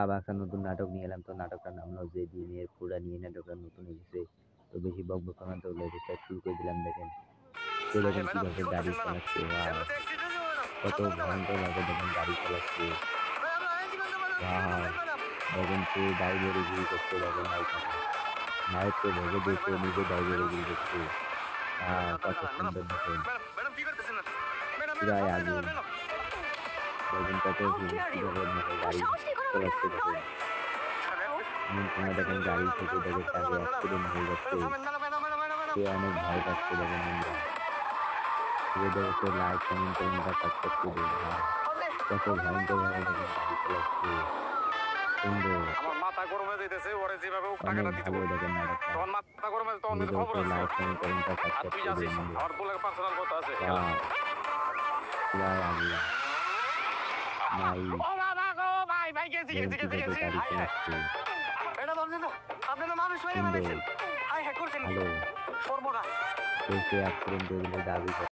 আবার একটা নতুন নাটক নিয়ে এলাম। তো নাটকটার নাম হলো 'যে দিনের পুরা' নিয়ে নাটকটা নতুন এসেছে। তো বেশি বকবক করব না তো লেটুসটা শুরু করে দিলাম দেখেন। কেউ দেখেন ম্যাডাম কিভাবে কি গাড়ি করতেছেন ম্যাডাম? চালাচ্ছে, ওয়াও! এমনিতে অ্যাক্সিডেন্ট হয়েছে ম্যাডাম। কত সাবধানে ম্যাডাম। ভয়ংকরভাবে দেখেন গাড়ি চালাচ্ছে। আমরা আইন জীবন ম্যাডাম অ্যাক্সিডেন্ট ওয়াও! হয়েছে ম্যাডাম। দেখেন সে ড্রাইভারিগিরি করছে দেখেন নায়িকাটা। নায়ককে ভেবে ম্যাডাম দিয়েছে ম্যাডাম নিজে ম্যাডাম ড্রাইভারিগিরি করছে। Madam wow! সাবধানে কত চালান ম্যাডাম। সুন্দর দেখেন। ম্যাডাম ম্যাডাম কি করতেছেন ম্যাডাম? ম্যাডাম ম্যাডাম পুরাই সাবধানে চালান আগুন। ম্যাডাম। দেখেন কত হাউ ডেয়ার ইউ! কিভাবে মানে তোমার গাড়ি সাহস কি করে আমাকে চালাচ্ছে ধাক্কা দেখেন। দেওয়ার? এমন সময় দেখেন অ্যাক্সিডেন্ট হয়েছে গাড়ি ম্যাডাম। থেকে ম্যাডাম দেখেন সাবধানে তাকে চালান ম্যাডাম। অ্যাক্সিডেন্ট হয়ে যাচ্ছে। ম্যাডাম থামেন madam madam madam madam madam. সে অনেক ভয় পাচ্ছে দেখেন বন্ধুরা। ভিডিওতে অবশ্যই লাইক, কমেন্ট করুন বা সাবস্ক্রাইব করুন। ওকে, কত ওকে ভাই ভয়ংকরভাবে ওকে। দেখেন গাড়ি চালাচ্ছে। সুন্দর। আমার মাথা গরম হয়ে যাইতেছে। ওরে যেভাবে হোক অনেক টাকাটা দিতে ভালো হবে। দেখেন নাটকটা। তখন মাথা গরম হয়ে তখন কিন্তু ভিডিওতে খবর অবশ্যই আছে। লাইক, কমেন্ট করুন বা আর সাবস্ক্রাইব তুই করুন যাচ্ছিস বন্ধুরা। আমার বলে পার্সোনাল কথা আছে। ওয়াও! পুরাই আগুন। নাই ও বাবা গো ভাই ভাই গেছি দেখেন গেছি গেছি কিভাবে গেছি। গাড়ি হায় হায়। চালাচ্ছে। এটা বলছেন তো আপনি তো মানুষ মেরে সুন্দর। ফেলাইছেন। হায় হায় করছেন কি? ভালো। সর্বনাশ। সে অ্যাক্সিডেন্ট করে দিলে দাবি করে।